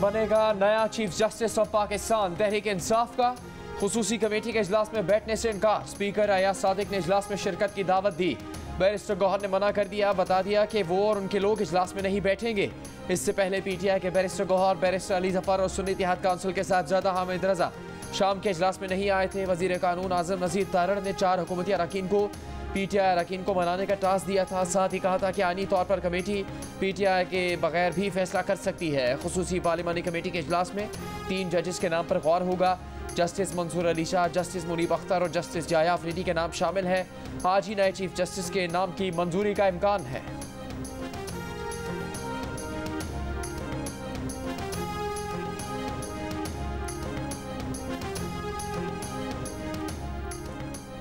बनेगा नया chief justice of Pakistan. Tehreek Insaf का खुसूसी कमेटी के इजलास में बैठने से इनकार। स्पीकर अयाज सादिक ने इजलास में शिरकत की दावत दी। बैरिस्टर गौहर ने मना कर दिया, बता दिया कि वो और उनके लोग इजलास में नहीं बैठेंगे। इससे पहले PTI के बैरिस्टर गौहर, बैरिस्टर अली जफर और सुन्नी इत्तेहाद काउंसिल के साथ ज़्यादा हामिद रजा शाम के इजलास में नहीं आए थे। वजीर कानून आजम नज़ीर तारड़ ने 4 हुकूमती अरकान को PTI अरकान को मनाने का टास्क दिया था। साथ ही कहा था कि आनी तौर पर कमेटी PTI के बगैर भी फैसला कर सकती है। खुसूसी पार्लिमानी कमेटी के इजलास में 3 जजेस के नाम पर गौर होगा। जस्टिस मंसूर अली शाह, जस्टिस मुनीब अख्तर और जस्टिस जाया अफरीदी के नाम शामिल हैं। आज ही नए चीफ जस्टिस के नाम की मंजूरी का इम्कान है।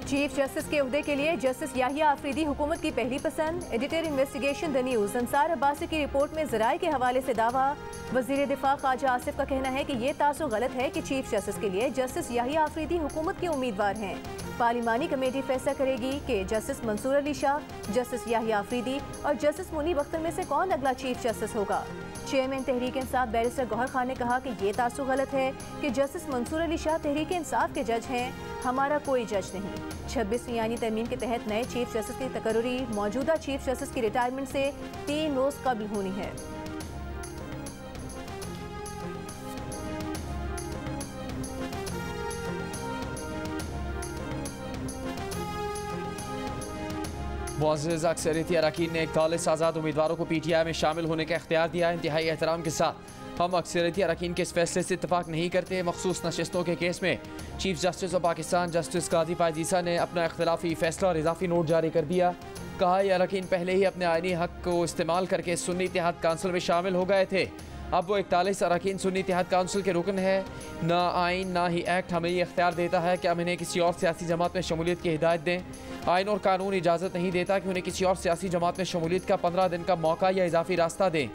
चीफ जस्टिस के ओहदे के लिए जस्टिस याहिया अफरीदी हुकूमत की पहली पसंद। Editor investigation the news Ansar Abbasi की रिपोर्ट में ज़राए के हवाले से दावा। वज़ीर दिफा ख्वाजा आसिफ का कहना है कि ये तासुर गलत है कि चीफ जस्टिस के लिए जस्टिस याहिया अफरीदी हुकूमत के उम्मीदवार हैं। पार्लिमानी कमेटी फैसला करेगी कि जस्टिस मंसूर अली शाह, जस्टिस याहिया अफरीदी और जस्टिस मुनीब अख्तर में से कौन अगला चीफ जस्टिस होगा। चेयरमैन तहरीक इंसाफ बैरिस्टर गौहर खान ने कहा कि ये तासुर गलत है कि जस्टिस मंसूर अली शाह तहरीक इंसाफ के जज हैं। हमारा कोई जज नहीं। 26वीं आईनी तरमीम के तहत नए चीफ जस्टिस की तकर्री मौजूदा चीफ जस्टिस की रिटायरमेंट से 3 रोज कबल होनी है। मुअज़्ज़िज़ अक्सरियती अरकान ने 41 आज़ाद उम्मीदवारों को PTI में शामिल होने का इख्तियार दिया। इंतहाई एहतराम के साथ हम अक्सरियती अरकान के इस फैसले से इत्तफाक नहीं करते। मखसूस नशिस्तों के केस में chief justice of Pakistan justice काजी पायजीसा ने अपना इख्तिलाफी फैसला और इजाफी नोट जारी कर दिया। कहा यह अरकान पहले ही अपने आईनी हक को इस्तेमाल करके सुन्नी इत्तेहाद काउंसिल में शामिल हो गए थे। अब वो 41 अरकान सुन्नी इत्तेहाद काउंसिल के रुकन है। ना आइन ना ही एक्ट हमें ये इख्तियार देता है कि हम इन्हें किसी और सियासी जमात में शमूलियत की हिदायत दें। आइन और कानून इजाज़त नहीं देता कि उन्हें किसी और सियासी जमात में शमूलियत का 15 दिन का मौका या इजाफी रास्ता दें।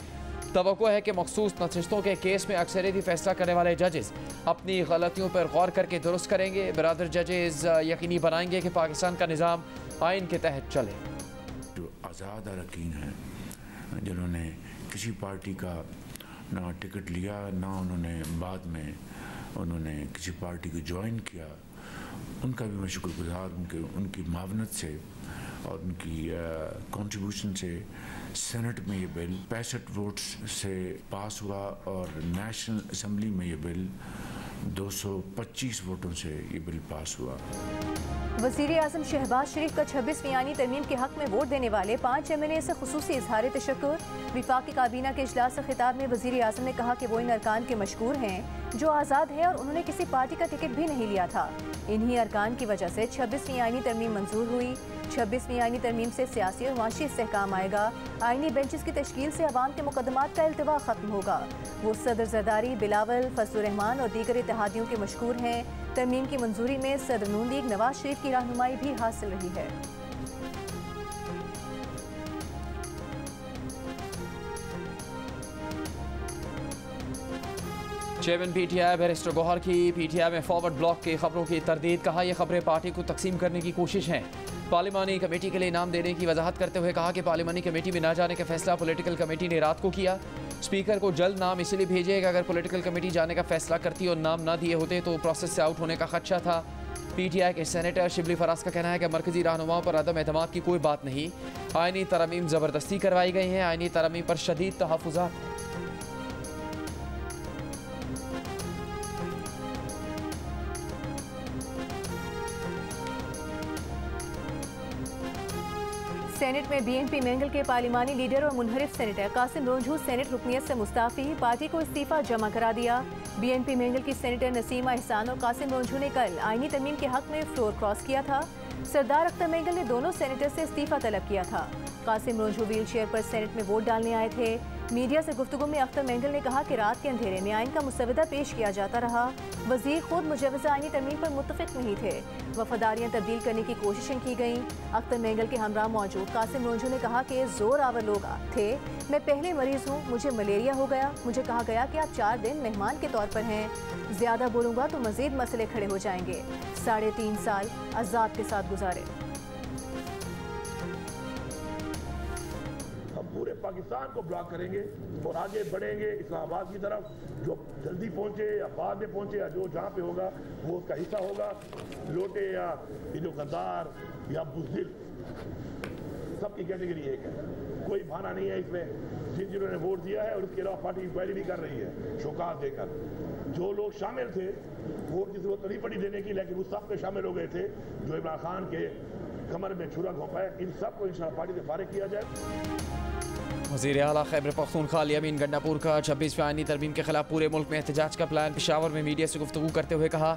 तवक्को है कि मखसूस नशिस्तों के केस में अक्सरियती फैसला करने वाले जजेस अपनी गलतियों पर गौर करके दुरुस्त करेंगे। बरादर जजेस यकीनी बनाएंगे कि पाकिस्तान का निज़ाम आइन के तहत चले। जो आज़ाद अरकान हैं जिन्होंने किसी पार्टी का ना टिकट लिया ना उन्होंने बाद में उन्होंने किसी पार्टी को ज्वाइन किया, उनका भी मैं शुक्रगुजार हूँ। उनकी मावनत से और उनकी कंट्रीब्यूशन से सेनेट में ये बिल 65 वोट्स से पास हुआ और नेशनल असम्बली में ये बिल 225 वोटों से ये बिल पास हुआ। वज़ीर आज़म शहबाज शरीफ का 26वीं आईनी तरमीम के हक में वोट देने वाले 5 MNA से खुसूसी इजहार तशक्कुर। विफाकी काबीना के इजलास से खिताब में वज़ीर आज़म ने कहा कि वो इन अरकान के मशकूर हैं जो आज़ाद है और उन्होंने किसी पार्टी का टिकट भी नहीं लिया था। इन्हीं अरकान की वजह से 26वीं आईनी तरमीम मंजूर हुई। 26वीं आईनी तरमीम से सियासी और माशी इस्तेहकाम आएगा। आईनी बेंचेस की तश्कील से अवाम के मुकदमात का इल्तिवा ख़त्म होगा। वो सदर जरदारी, बिलावल, फजलुर रहमान और दीगर इत्तेहादियों के मशकूर हैं। तरमीम की मंजूरी में सदर नून लीग नवाज शरीफ की रहनुमाई भी हासिल रही है। चेयरमैन PTI बैरिस्टर गौहर की PTI में फॉरवर्ड ब्लॉक की खबरों की तरदीद। कहा यह खबरें पार्टी को तकसीम करने की कोशिश हैं। पार्लिमानी कमेटी के लिए नाम देने की वजाहत करते हुए कहा कि पार्लिमानी कमेटी में न जाने का फैसला पॉलिटिकल कमेटी ने रात को किया। स्पीकर को जल्द नाम इसलिए भेजे कि अगर पॉलिटिकल कमेटी जाने का फैसला करती और नाम ना दिए होते तो प्रोसेस से आउट होने का खदशा था। PTI के सेनेटर शिबली फराज का कहना है कि मरकजी रहनुमाओं पर अदम एतमाद की कोई बात नहीं। आईनी तरमीम ज़बरदस्ती करवाई गई हैं। आईनी तरमीम पर शदीद तहफ़्फ़ुज़ात। सेनेट में BNP मेंगल के पार्लिमानी लीडर और मुनहरिफ सेनेटर कासिम रोंझू सेनेट रुकनियत से मुस्ताफ़ी। पार्टी को इस्तीफ़ा जमा करा दिया। BNP मेंगल की सेनेटर नसीमा एहसान और कासिम रोंझू ने कल आईनी तरमीम के हक में फ्लोर क्रॉस किया था। सरदार अख्तर मेंगल ने दोनों सेनेटर से इस्तीफ़ा तलब किया था। कासिम रोंझू व्हील चेयर पर सेनेट में वोट डालने आए थे। मीडिया से गुफ्तगू में अख्तर मेंगल ने कहा कि रात के अंधेरे में आइन का मुसवदा पेश किया जाता रहा। वज़ीर खुद मुजव्वज़ा आईनी तरमीम पर मुत्तफ़िक़ नहीं थे। वफादारियाँ तब्दील करने की कोशिशें की गईं। अख्तर मेंगल के हमरा मौजूद कासिम रोंझू ने कहा कि जोर आवर लोग थे। मैं पहले मरीज़ हूँ, मुझे मलेरिया हो गया। मुझे कहा गया कि आप 4 दिन मेहमान के तौर पर हैं। ज़्यादा बोलूँगा तो मज़ीद मसले खड़े हो जाएंगे। 3.5 साल आज़ाद के साथ गुजारे। पूरे पाकिस्तान पाकिस्तान को ब्लॉक करेंगे और आगे बढ़ेंगे इस्लामाबाद की तरफ। जो जल्दी पहुंचे या बाद में पहुंचे या जो जहाँ पे होगा वो उसका हिस्सा होगा। लोटे या ये जो गद्दार या बुज़दिल, सबकी कैटेगरी एक है, कोई बहाना नहीं है इसमें। जिन्होंने वोट दिया है और उसके अलावा पार्टी इंक्वायरी भी कर रही है शोकाज देकर। जो लोग शामिल थे वोट की जरूरत नहीं पड़ी देने की, लेकिन उस सब पे शामिल हो गए थे जो इमरान खान के कमर में छुरा घोंपा है। इन सब को इंशाल्लाह पार्टी से फारिग किया जाए। वज़ीर आला खैबर पख्तूनख्वा अली अमीन गंडापुर का 26वीं आईनी तरमीम के खिलाफ पूरे मुल्क में एहतजाज का प्लान। पेशावर में मीडिया से गुफ्तगू करते हुए कहा,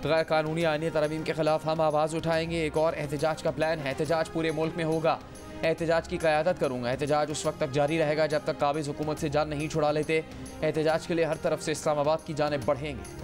गैर कानूनी आईनी तरमीम के खिलाफ हम आवाज़ उठाएंगे। एक और एहतजाज का प्लान है, एहतजाज पूरे मुल्क में होगा। एहतजाज की क़यादत करूँगा। एहतजाज उस वक्त तक जारी रहेगा जब तक काबिज़ हुकूमत से जान नहीं छुड़ा लेते। एहतजाज के लिए हर तरफ से इस्लामाबाद की जानिब बढ़ेंगे।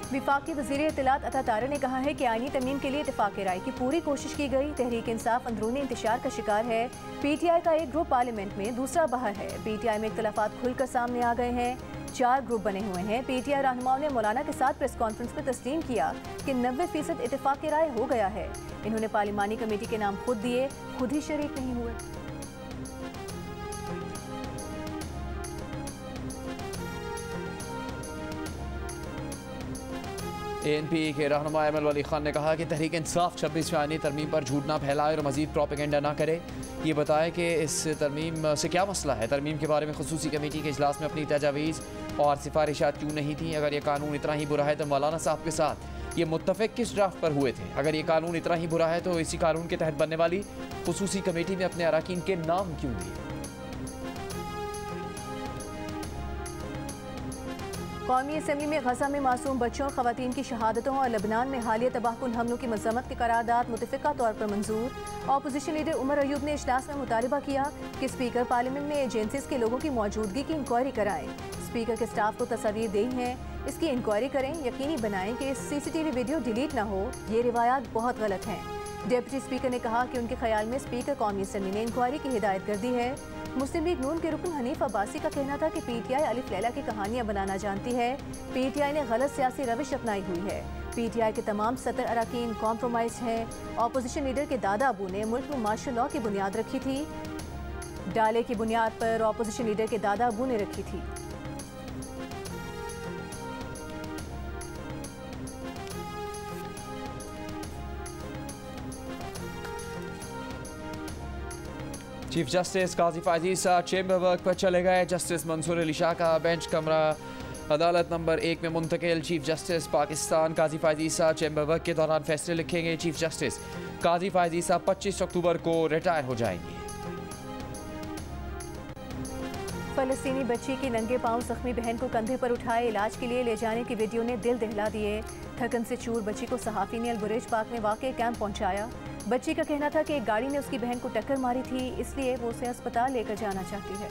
विफाकी वज़ीर इत्तलात अता तारा ने कहा है कि आईनी तरमीम के लिए इत्तेफाक राय की पूरी कोशिश की गई। तहरीक इंसाफ अंदरूनी इंतशार का शिकार है। PTI का एक ग्रुप पार्लियामेंट में, दूसरा बाहर है। PTI में इख्तलाफात खुलकर सामने आ गए हैं। 4 ग्रुप बने हुए हैं। PTI रहनुमाओं ने मौलाना के साथ प्रेस कॉन्फ्रेंस में तस्लीम किया कि 90% इत्तेफाक राय हो गया है। इन्होंने पार्लिमानी कमेटी के नाम खुद दिए, खुद ही शरीक नहीं हुए। ANP के रहनुमा एमएल वली खान ने कहा कि तहरीक इंसाफ 26वीं आईनी तरमीम पर झूठ ना फैलाए और मजीद प्रोपेगेंडा ना करे। ये बताएं कि इस तरमीम से क्या मसला है। तरमीम के बारे में खुसूसी कमेटी के इजलास में अपनी तजावीज़ और सिफारिशात क्यों नहीं थी। अगर ये कानून इतना ही बुरा है तो मौलाना साहब के साथ ये मुत्तफ़िक किस ड्राफ्ट पर हुए थे। अगर ये कानून इतना ही बुरा है तो इसी कानून के तहत बनने वाली खुसूसी कमेटी में अपने अरकान के नाम क्यों दिए। कौमी असम्बली में गजा में मासूम बच्चों और ख़वातीन की शहादतों और लबनान में हालिया तबाहकुन हमलों की मज़म्मत की करारदाद मुतफ़िक़ा तौर पर मंजूर। अपोजिशन लीडर उमर अयूब ने इजलास में मुतालबा किया कि स्पीकर पार्लियामेंट में एजेंसीज के लोगों की मौजूदगी की इंक्वायरी कराएं। स्पीकर के स्टाफ को तस्वीर दी हैं, इसकी इंक्वायरी करें। यकीनी बनाएं कि CCTV वीडियो डिलीट न हो। ये रिवायात बहुत गलत हैं। डिप्टी स्पीकर ने कहा कि उनके ख्याल में स्पीकर कौमी असम्बली ने इंक्वायरी की हिदायत कर दी है। मुस्लिम लीग नून के रुकन हनीफ अब्बासी का कहना था कि PTI अलिफ लैला की कहानियां बनाना जानती है। PTI ने गलत सियासी रविश अपनाई हुई है। PTI के तमाम सदर अरकान कॉम्प्रोमाइज हैं। अपोजिशन लीडर के दादा अबू ने मुल्क में मार्शल लॉ की बुनियाद रखी थी। डाले की बुनियाद पर अपोजिशन लीडर के दादा अबू ने रखी थी। चीफ जस्टिस काजी फायजी साहब चेंबर वर्क पर चले गए। जस्टिस मंसूर अली शाह का बेंच कमरा अदालत नंबर 1 में मुंतकिल। चीफ जस्टिस पाकिस्तान काजी फायजी साहब चेंबर वर्क के दौरान फैसले लिखेंगे। चीफ जस्टिस काजी फायजी साहब 25 अक्टूबर को रिटायर हो जाएंगे। फलस्तीनी बच्ची की नंगे पांव जख्मी बहन को कंधे पर उठाए इलाज के लिए ले जाने की वीडियो ने दिल दहला दिए। थकन से चूर बच्ची को सहाफ़ी ने अलबुरेज पार्क में वाक़ कैंप पहुंचाया। बच्ची का कहना था कि एक गाड़ी ने उसकी बहन को टक्कर मारी थी, इसलिए वो उसे अस्पताल लेकर जाना चाहती है।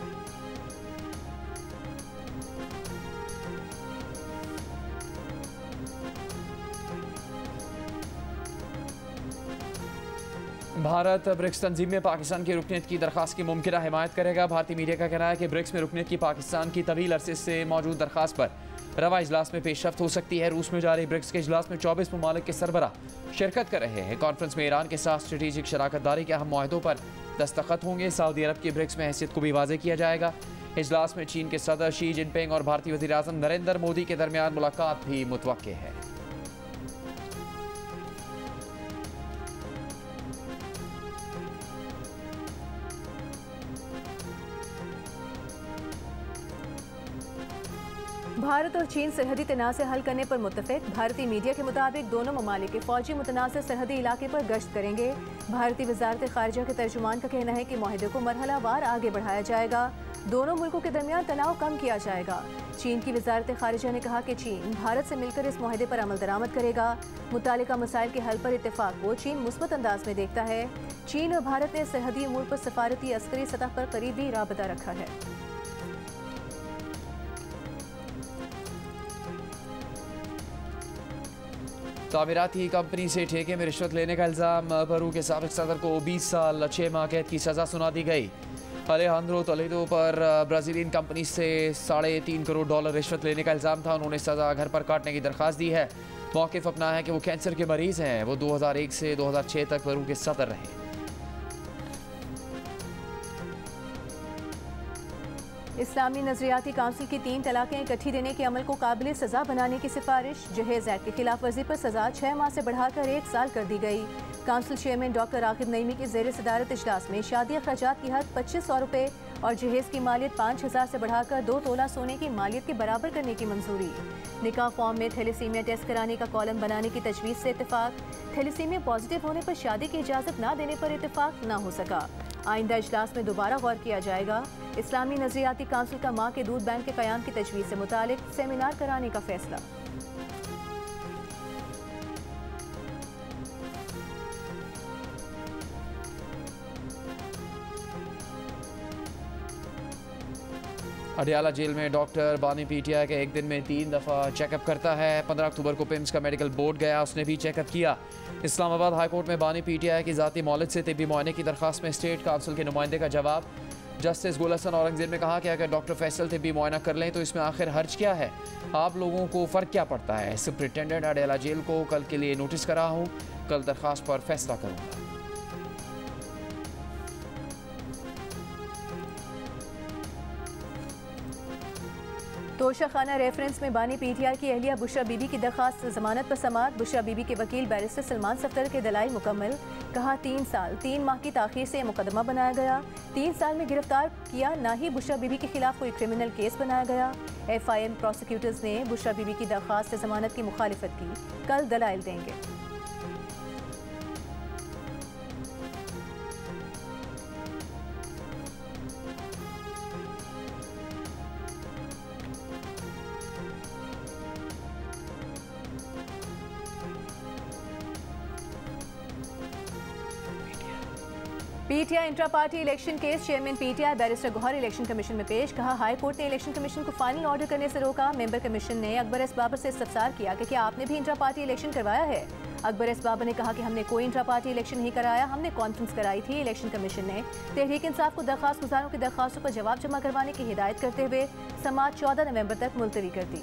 भारत ब्रिक्स तंजीम में पाकिस्तान की रुकनीत की दरख्वास्त की मुमकिन हिमायत करेगा। भारतीय मीडिया का कहना है कि ब्रिक्स में रुकनीत की पाकिस्तान की तवील अरसे से मौजूद दरख्वास्त पर रवा इजलास में पेशरफ्त हो सकती है। रूस में जारी ब्रिक्स के इजलास में 24 ममालिक के सरबराह शिरकत कर रहे हैं। कॉन्फ्रेंस में ईरान के साथ स्ट्रेटेजिक शराकत दारी के अहम मुआहदों पर दस्तखत होंगे। सऊदी अरब की ब्रिक्स में हैसियत को भी वाज़ेह किया जाएगा। इजलास में चीन के सदर शी जिनपिंग और भारतीय वज़ीर आज़म नरेंद्र मोदी के दरमियान मुलाकात भी मुतवक्के है। भारत और चीन सरहदी तनाज़े हल करने पर मुत्तफ़िक। भारतीय मीडिया के मुताबिक दोनों ममालिक के फौजी मुतनाज़ सरहदी इलाके पर गश्त करेंगे। भारतीय वज़ारत ख़ारिजा के तर्जुमान का कहना है कि माहिदे को मरहलावार आगे बढ़ाया जाएगा। दोनों मुल्कों के दरमियान तनाव कम किया जाएगा। चीन की वज़ारत ख़ारिजा ने कहा कि चीन भारत से मिलकर इस माहिदे पर अमल दरामद करेगा। मुतालिका मसाइल के हल पर इत्तेफाक को चीन मुस्बत अंदाज में देखता है। चीन और भारत ने सरहदी अमूर पर सफारती अस्करी सतह पर करीबी राबता रखा है। तामीराती कंपनी से ठेके में रिश्वत लेने का इल्ज़ाम। पेरू के साबिक़ सदर को 20 साल 6 माह कैद की सज़ा सुना दी गई। अलेहांद्रो टोलेडो पर ब्राज़ीलियन कंपनी से $3.5 करोड़ रिश्वत लेने का इल्ज़ाम था। उन्होंने सज़ा घर पर काटने की दरख्वास्त दी है। मौक़िफ़ अपनाया है कि वो कैंसर के मरीज़ हैं। वो 2001 से 2006 तक पेरू के सदर रहे। इस्लामी नजरियाती काउंसिल की 3 तलाक़ें इकट्ठी देने के अमल को काबिल सज़ा बनाने की सिफारिश। जहेज़ एक्ट की खिलाफ वर्जी पर सज़ा 6 माह से बढ़ाकर 1 साल कर दी गई। काउंसिल चेयरमैन डॉक्टर रागिब नईमी की ज़ेर सदारत इजलास में शादी अखराजात की हद 2500 रुपये और जहेज़ की मालियत 5000 से बढ़ाकर 2 तोला सोने की मालियत के बराबर करने की मंजूरी। निकाह फॉर्म में थैलेसीमिया टेस्ट कराने का कॉलम बनाने की तजवीज़ से इत्तेफाक। थैलेसीमिया पॉजिटिव होने पर शादी की इजाज़त न देने पर इत्तेफाक न हो सका। आइंदा इजलास में दोबारा गौर किया जाएगा। इस्लामी नजरियाती काउंसिल का माँ के दूध बैंक के क़याम की तजवीज़ से मुतालिक सेमिनार कराने का फैसला। अडियाला जेल में डॉक्टर बानी पीटीआई के एक दिन में 3 दफ़ा चेकअप करता है। 15 अक्टूबर को पिम्स का मेडिकल बोर्ड गया, उसने भी चेकअप किया। इस्लामाबाद हाई कोर्ट में बानी पीटीआई की ज़ाती मौलिद से तिब्बी मुआयने की दरख्वास्त में स्टेट काउंसिल के नुमाइंदे का जवाब। जस्टिस गुल हसन औरंगजेब ने कहा कि अगर डॉक्टर फैसल तिब्बी मुआयना कर लें तो इसमें आखिर हर्ज क्या है, आप लोगों को फ़र्क क्या पड़ता है। सुप्रिटेंडेंट अडियाला जेल को कल के लिए नोटिस करा हूँ, कल दरख्वास्त पर फैसला करूँगा। तोशा खाना रेफरेंस में बानी पीटीआई की अहलिया बुशरा बीबी की दरखास्त जमानत पर समाअत। बुशरा बीबी के वकील बैरिस्टर सलमान सफ्दर के दलाइल मुकम्मल। कहा 3 साल 3 माह की ताखीर से मुकदमा बनाया गया। 3 साल में गिरफ्तार किया, ना ही बुशरा बीबी के खिलाफ कोई क्रिमिनल केस बनाया गया। FIM प्रोसिक्यूटर्स ने बुशरा बीबी की दरखास्त से जमानत की मुखालिफत की, कल दलाइल देंगे। PTI intra party election case. Chairman PTI barrister Gohar election commission में पेश। कहा हाई कोर्ट ने इलेक्शन कमीशन को फाइनल ऑर्डर करने से रोका। मेंबर कमीशन ने अकबर एस बाबर से इस्तफसार किया कि क्या आपने भी इंट्रा पार्टी इलेक्शन करवाया है। अकबर एस बाबर ने कहा कि हमने कोई इंट्रा पार्टी इलेक्शन नहीं कराया, हमने कॉन्फ्रेंस कराई थी। इलेक्शन कमीशन ने तहरीक इंसाफ को दरख्वास्त गुजारों की दरख्वास्तों पर जवाब जमा करवाने की हिदायत करते हुए समाअत 14 नवंबर तक मुलतवी कर दी।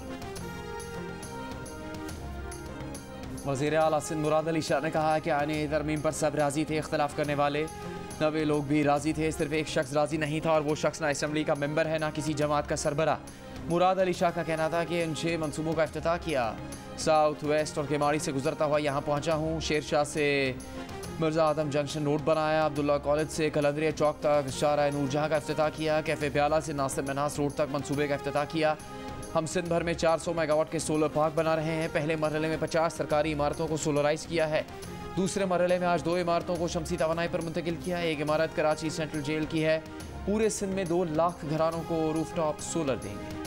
वज़ीर आला सिंध मुराद अली शाह ने कहा कि आने तरमीम पर सब राजी थे, इख्तलाफ करने वाले 90 लोग भी राजी थे, सिर्फ एक शख्स राजी नहीं था और वो शख्स ना असम्बली का मेंबर है ना किसी जमात का सरबरा। मुराद अली शाह का कहना था कि इन 6 मनसूबों का इफ्तिताह किया। साउथ वेस्ट और केमाड़ी से गुजरता हुआ यहाँ पहुँचा हूँ। शेर शाह से मिर्ज़ा आदम जंक्शन रोड बनाया। अब्दुल्ला कॉलेज से कलंदरिया चौक तक शारा नूरजहाँ का इफ्तिताह किया। कैफ़े प्याला से नासिर मनास रोड तक मनसूबे का इफ्तिताह किया। हम सिंध भर में 400 मेगावाट के सोलर पार्क बना रहे हैं। पहले मरहले में 50 सरकारी इमारतों को सोलराइज किया है। दूसरे मरहले में आज 2 इमारतों को शमसी तवानाई पर मुंतकिल किया है। एक इमारत कराची सेंट्रल जेल की है। पूरे सिंध में 2 लाख घरानों को रूफटॉप सोलर देंगे।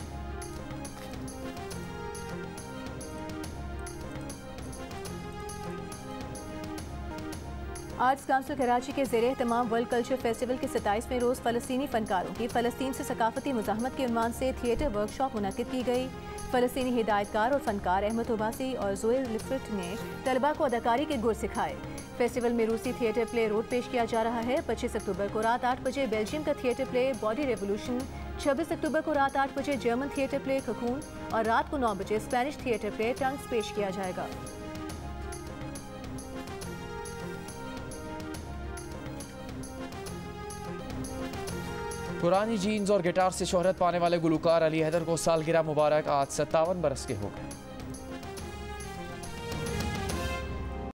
आर्ट्स काउंसिल कराची के ज़ेरे एहतमाम वर्ल्ड कल्चर फेस्टिवल के 27वें रोज़ फ़लस्तीनी फ़नकारों की फ़लस्तीन से सकाफ़ती मुज़ाहमत के उन्वान से थिएटर वर्कशॉप मुनक़िद की गई। फ़लस्तीनी हिदायतकार और फ़नकार अहमद उबासी और ज़ोयल लिफ्ट ने तलबा को अदाकारी के गुर सिखाए। फेस्टिवल में रूसी थिएटर प्ले रोड पेश किया जा रहा है। 25 अक्टूबर को रात 8 बजे बेल्जियम का थिएटर प्ले बॉडी रेवोल्यूशन, 26 अक्टूबर को रात 8 बजे जर्मन थिएटर प्ले ककून और रात को 9 बजे स्पेनिश थिएटर प्ले टंग्स पेश किया जाएगा। पुरानी जीन्स और गिटार से शोहरत पाने वाले गुलकार अली हैदर को सालगिरह मुबारक। आज 57 बरस के हो गए।